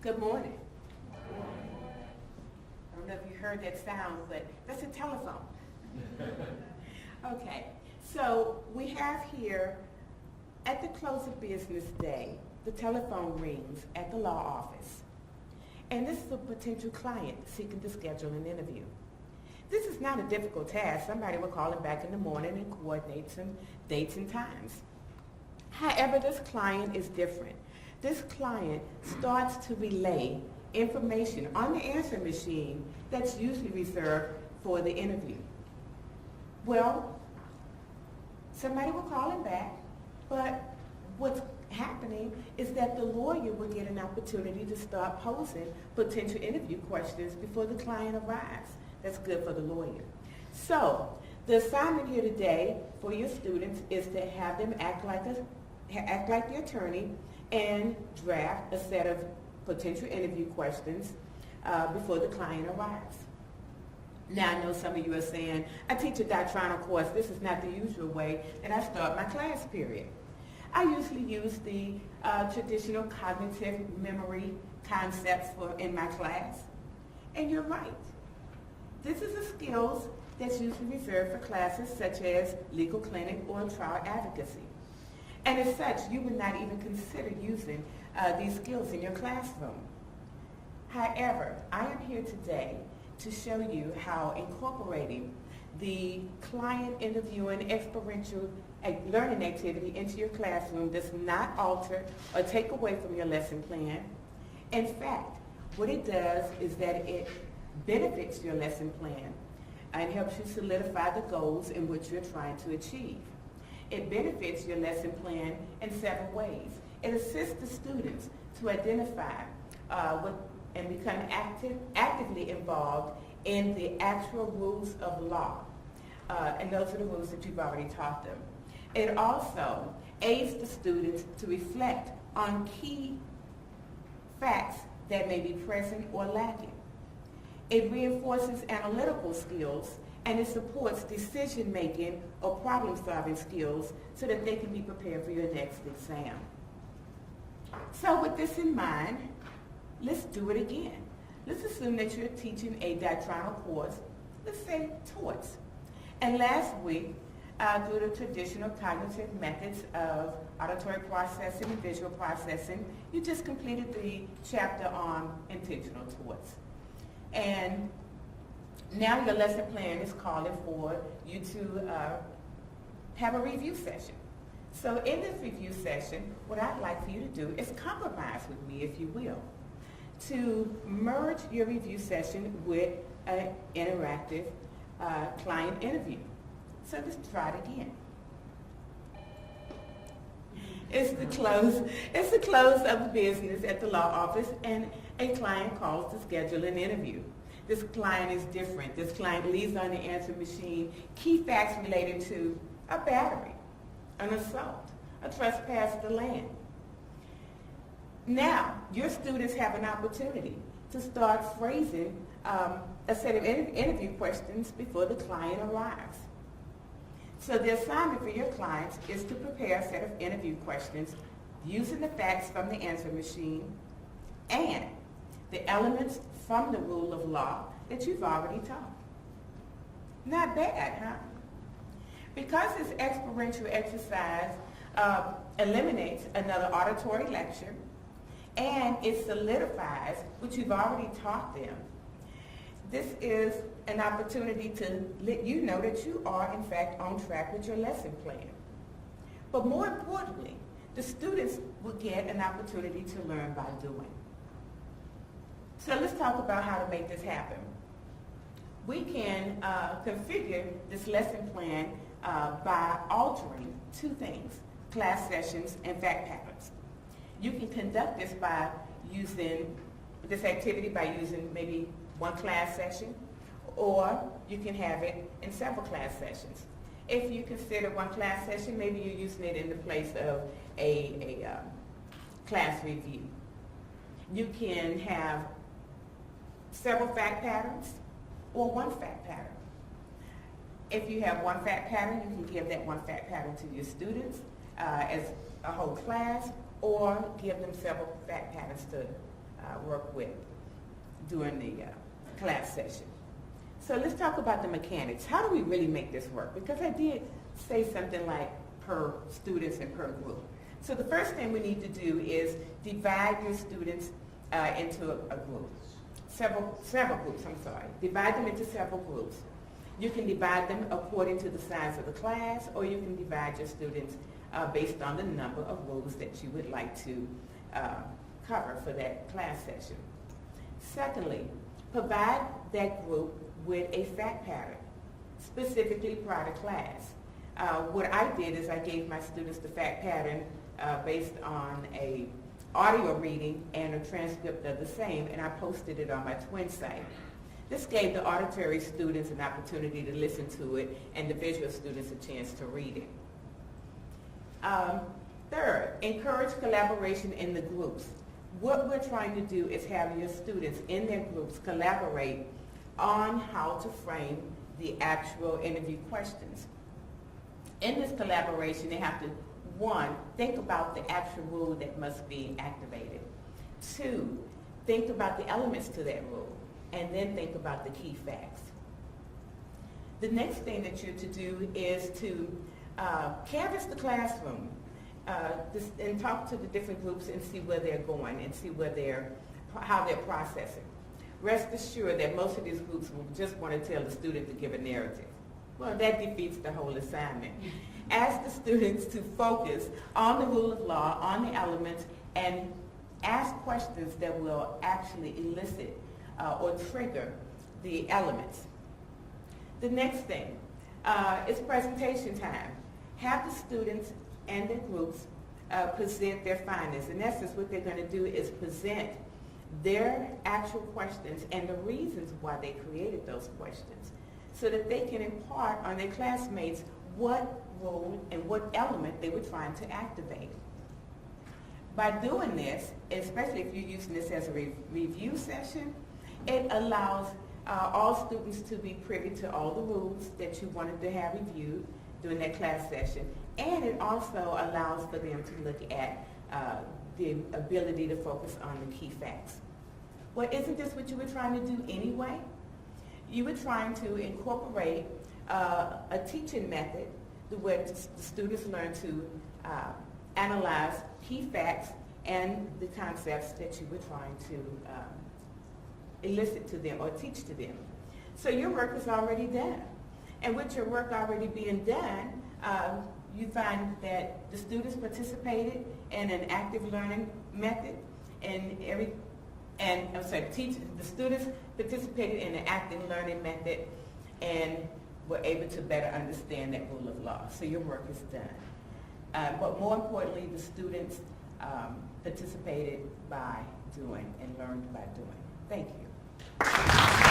Good morning. I don't know if you heard that sound, but that's a telephone. Okay, so we have here, at the close of business day, the telephone rings at the law office. And this is a potential client seeking to schedule an interview. This is not a difficult task. Somebody will call him back in the morning and coordinate some dates and times. However, this client is different. This client starts to relay information on the answer machine that's usually reserved for the interview. Well, somebody will call him back, but what's happening is that the lawyer will get an opportunity to start posing potential interview questions before the client arrives. That's good for the lawyer. So, the assignment here today for your students is to have them act like the attorney and draft a set of potential interview questions before the client arrives. Now, I know some of you are saying, I teach a doctrinal course. This is not the usual way that I start my class period. I usually use the traditional cognitive memory concepts in my class. And you're right. This is a skills that's usually reserved for classes such as legal clinic or trial advocacy. And as such, you would not even consider using these skills in your classroom. However, I am here today to show you how incorporating the client interviewing experiential learning activity into your classroom does not alter or take away from your lesson plan. In fact, what it does is that it benefits your lesson plan and helps you solidify the goals in which you're trying to achieve. It benefits your lesson plan in several ways. It assists the students to identify and become actively involved in the actual rules of law. And those are the rules that you've already taught them. It also aids the students to reflect on key facts that may be present or lacking. It reinforces analytical skills, and it supports decision-making or problem-solving skills so that they can be prepared for your next exam. So with this in mind, let's do it again. Let's assume that you're teaching a doctrinal course, let's say torts. And last week, through the traditional cognitive methods of auditory processing and visual processing, you just completed the chapter on intentional torts. And now your lesson plan is calling for you to have a review session. So in this review session, what I'd like for you to do is compromise with me, if you will, to merge your review session with an interactive client interview. So let's try it again. It's the close of the business at the law office, and a client calls to schedule an interview. This client is different. This client leaves on the answer machine key facts related to a battery, an assault, a trespass to land. Now, your students have an opportunity to start phrasing a set of interview questions before the client arrives. So the assignment for your clients is to prepare a set of interview questions using the facts from the answer machine and the elements from the rule of law that you've already taught. Not bad, huh? Because this experiential exercise eliminates another auditory lecture and it solidifies what you've already taught them, this is an opportunity to let you know that you are, in fact, on track with your lesson plan. But more importantly, the students will get an opportunity to learn by doing. So let's talk about how to make this happen. We can configure this lesson plan by altering two things, class sessions and fact patterns. You can conduct this by using this activity by using maybe one class session, or you can have it in several class sessions. If you consider one class session, maybe you're using it in the place of a class review. You can have several fact patterns or one fact pattern. If you have one fact pattern, you can give that one fact pattern to your students as a whole class, or give them several fact patterns to work with during the class session. So let's talk about the mechanics. How do we really make this work? Because I did say something like per students and per group. So the first thing we need to do is divide your students into a group. Several groups, I'm sorry. Divide them into several groups. You can divide them according to the size of the class, or you can divide your students based on the number of rules that you would like to cover for that class session. Secondly, provide that group with a fact pattern, specifically prior to class. What I did is I gave my students the fact pattern based on a audio reading and a transcript of the same, and I posted it on my twin site. This gave the auditory students an opportunity to listen to it and the visual students a chance to read it. Third, encourage collaboration in the groups. What we're trying to do is have your students in their groups collaborate on how to frame the actual interview questions. In this collaboration, they have to, one, think about the actual rule that must be activated. Two, think about the elements to that rule, and then think about the key facts. The next thing that you're to do is to canvass the classroom and talk to the different groups and see where they're going and see how they're processing. Rest assured that most of these groups will just want to tell the student to give a narrative. Well, that defeats the whole assignment. Ask the students to focus on the rule of law, on the elements, and ask questions that will actually elicit or trigger the elements. The next thing is presentation time. Have the students and their groups present their findings. In essence, what they're going to do is present their actual questions and the reasons why they created those questions, so that they can impart on their classmates what role and what element they were trying to activate. By doing this, especially if you're using this as a review session, it allows all students to be privy to all the rules that you wanted to have reviewed during that class session, and it also allows for them to look at the ability to focus on the key facts. Well, isn't this what you were trying to do anyway? You were trying to incorporate a teaching method where the students learn to analyze key facts and the concepts that you were trying to elicit to them or teach to them. So your work is already done. And with your work already being done, you find that the students participated in an active learning method, the students participated in an active learning method and were able to better understand that rule of law. So your work is done. But more importantly, the students participated by doing and learned by doing. Thank you.